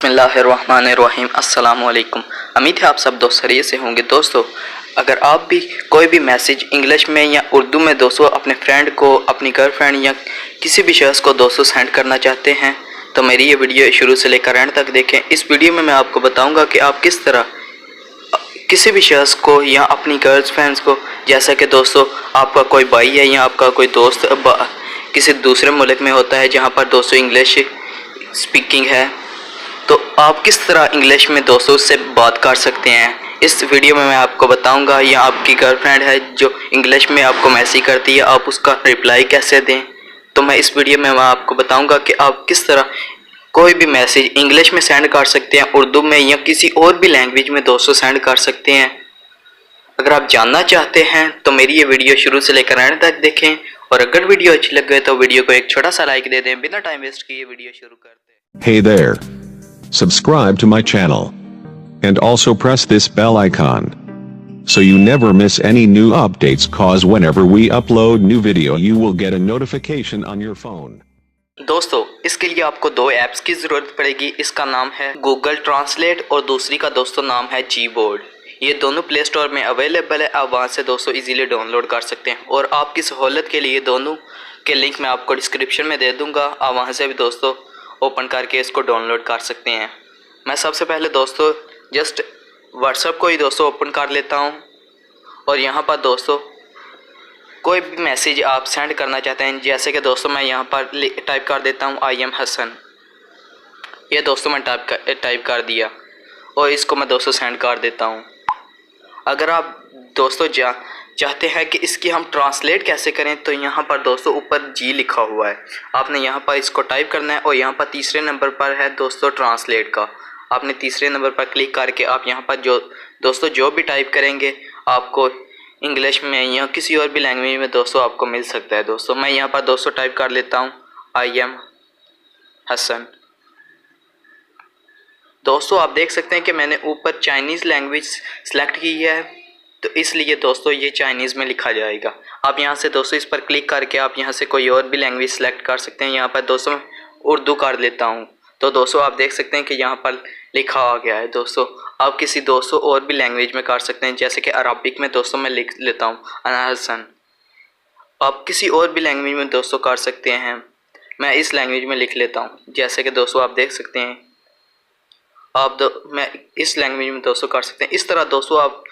बिस्मिल्लाहिर्रहमानिर्रहीम। अस्सलाम वालेकुम। उम्मीद है आप सब दोस्त खैरियत से होंगे। दोस्तों, अगर आप भी कोई भी मैसेज इंग्लिश में या उर्दू में दोस्तों अपने फ्रेंड को, अपनी गर्लफ्रेंड या किसी भी शख्स को दोस्तों सेंड करना चाहते हैं तो मेरी ये वीडियो शुरू से लेकर एंड तक देखें। इस वीडियो में मैं आपको बताऊंगा कि आप किस तरह किसी भी शख्स को या अपनी गर्लफ्रेंड्स को, जैसा कि दोस्तों आपका कोई भाई है या आपका कोई दोस्त किसी दूसरे मुल्क में होता है जहाँ पर दोस्तों इंग्लिश स्पीकिंग है, तो आप किस तरह इंग्लिश में दोस्तों से बात कर सकते हैं। इस वीडियो में मैं आपको बताऊंगा। या आपकी गर्लफ्रेंड है जो इंग्लिश में आपको मैसेज करती है, आप उसका रिप्लाई कैसे दें। तो मैं इस वीडियो में मैं आपको बताऊंगा कि आप किस तरह कोई भी मैसेज इंग्लिश में सेंड कर सकते हैं, उर्दू में या किसी और भी लैंग्वेज में दोस्तों सेंड कर सकते हैं। अगर आप जानना चाहते हैं तो मेरी ये वीडियो शुरू से लेकर एंड तक देखें, और अगर वीडियो अच्छी लगे तो वीडियो को एक छोटा सा लाइक दे दें। बिना टाइम वेस्ट किए वीडियो शुरू करते हैं। Hey there. Subscribe to my channel. And also press this bell icon. So you never miss any new updates, cause whenever we upload new video you will get a notification on your phone. दोस्तों, इसके लिए आपको दो apps की ज़रूरत पड़ेगी। इसका नाम है गूगल ट्रांसलेट और दूसरी का दोस्तों नाम है जीबोर्ड। ये दोनों प्ले स्टोर में अवेलेबल है। आप वहाँ से दोस्तों इजीली डाउनलोड कर सकते हैं, और आपकी सहूलत के लिए दोनों के लिंक मैं आपको डिस्क्रिप्शन में दे दूँगा। आप वहाँ से भी दोस्तों ओपन करके इसको डाउनलोड कर सकते हैं। मैं सबसे पहले दोस्तों जस्ट व्हाट्सएप को ही दोस्तों ओपन कर लेता हूँ, और यहाँ पर दोस्तों कोई भी मैसेज आप सेंड करना चाहते हैं, जैसे कि दोस्तों मैं यहाँ पर टाइप कर देता हूँ आई एम हसन। ये दोस्तों मैं टाइप कर दिया, और इसको मैं दोस्तों सेंड कर देता हूँ। अगर आप दोस्तों चाहते हैं कि इसकी हम ट्रांसलेट कैसे करें, तो यहाँ पर दोस्तों ऊपर जी लिखा हुआ है, आपने यहाँ पर इसको टाइप करना है, और यहाँ पर तीसरे नंबर पर है दोस्तों ट्रांसलेट का। आपने तीसरे नंबर पर क्लिक करके आप यहाँ पर जो भी टाइप करेंगे आपको इंग्लिश में या किसी और भी लैंग्वेज में दोस्तों आपको मिल सकता है। दोस्तों मैं यहाँ पर दोस्तों टाइप कर लेता हूँ आई एम हसन। दोस्तों आप देख सकते हैं कि मैंने ऊपर चाइनीज़ लैंग्वेज सेलेक्ट की है, तो इसलिए दोस्तों ये चाइनीज़ में लिखा जाएगा। आप यहाँ से दोस्तों इस पर क्लिक करके आप यहाँ से कोई और भी लैंग्वेज सेलेक्ट कर सकते हैं। यहाँ पर दोस्तों मैं उर्दू कर लेता हूँ, तो दोस्तों आप देख सकते हैं कि यहाँ पर लिखा आ गया है। दोस्तों आप किसी दोस्तों और भी लैंग्वेज में कर सकते हैं, जैसे कि अरबिक में दोस्तों मैं लिख लेता हूँ अना हसन। आप किसी और भी लैंग्वेज में दोस्तों कर सकते हैं। मैं इस लैंग्वेज में लिख लेता हूँ, जैसे कि दोस्तों आप देख सकते हैं मैं इस लैंग्वेज में दोस्तों कर सकते हैं। इस तरह दोस्तों आप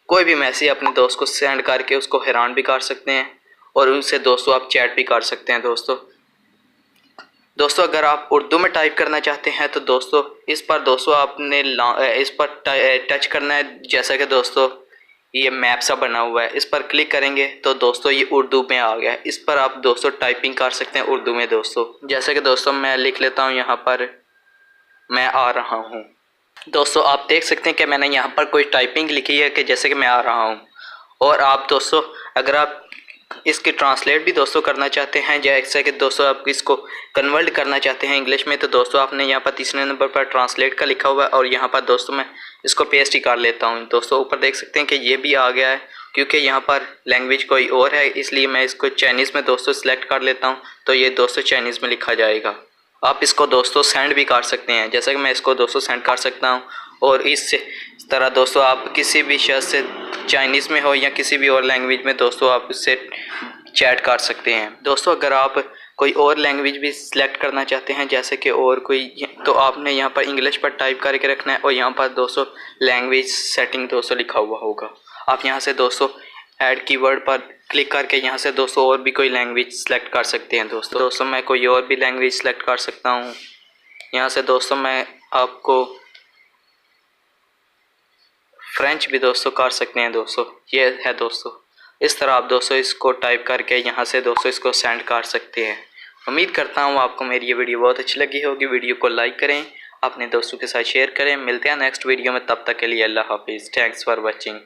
कोई भी मैसेज अपने दोस्त को सेंड करके उसको हैरान भी कर सकते हैं, और उनसे दोस्तों आप चैट भी कर सकते हैं। दोस्तों अगर आप उर्दू में टाइप करना चाहते हैं तो दोस्तों इस पर दोस्तों आपने इस पर टच करना है, जैसा कि दोस्तों ये मैप सा बना हुआ है, इस पर क्लिक करेंगे तो दोस्तों ये उर्दू में आ गया है। इस पर आप दोस्तों टाइपिंग कर सकते हैं उर्दू में दोस्तों, जैसे कि दोस्तों मैं लिख लेता हूँ यहाँ पर मैं आ रहा हूँ। दोस्तों आप देख सकते हैं कि मैंने यहाँ पर कोई टाइपिंग लिखी है कि जैसे कि मैं आ रहा हूँ। और आप दोस्तों अगर आप इसकी ट्रांसलेट भी दोस्तों करना चाहते हैं, जैसे कि दोस्तों आप इसको कन्वर्ट करना चाहते हैं इंग्लिश में, तो दोस्तों आपने यहाँ पर तीसरे नंबर पर ट्रांसलेट का लिखा हुआ है, और यहाँ पर दोस्तों मैं इसको पेस्ट ही कर लेता हूँ। दोस्तों ऊपर देख सकते हैं कि ये भी आ गया है, क्योंकि यहाँ पर लैंग्वेज कोई और है इसलिए मैं इसको चाइनीज़ में दोस्तों सेलेक्ट कर लेता हूँ, तो ये दोस्तों चाइनीज़ में लिखा जाएगा। आप इसको दोस्तों सेंड भी कर सकते हैं, जैसे कि मैं इसको दोस्तों सेंड कर सकता हूँ। और इस तरह दोस्तों आप किसी भी शख्स से चाइनीज़ में हो या किसी भी और लैंग्वेज में दोस्तों आप इससे चैट कर सकते हैं। दोस्तों अगर आप कोई और लैंग्वेज भी सिलेक्ट करना चाहते हैं, जैसे कि और कोई, तो आपने यहाँ पर इंग्लिश पर टाइप करके रखना है, और यहाँ पर दोस्तों लैंग्वेज सेटिंग दोस्तों लिखा हुआ होगा। आप यहाँ से दोस्तों ऐड कीवर्ड पर क्लिक करके यहाँ से दोस्तों और भी कोई लैंग्वेज सेलेक्ट कर सकते हैं। दोस्तों मैं कोई और भी लैंग्वेज सेलेक्ट कर सकता हूँ। यहाँ से दोस्तों मैं आपको फ्रेंच भी दोस्तों कर सकते हैं। दोस्तों ये है दोस्तों, इस तरह आप दोस्तों इसको टाइप करके यहाँ से दोस्तों इसको सेंड कर सकते हैं। उम्मीद करता हूँ आपको मेरी ये वीडियो बहुत अच्छी लगी होगी। वीडियो को लाइक करें, अपने दोस्तों के साथ शेयर करें। मिलते हैं नेक्स्ट वीडियो में, तब तक के लिए अल्लाह हाफिज़। Thanks for watching.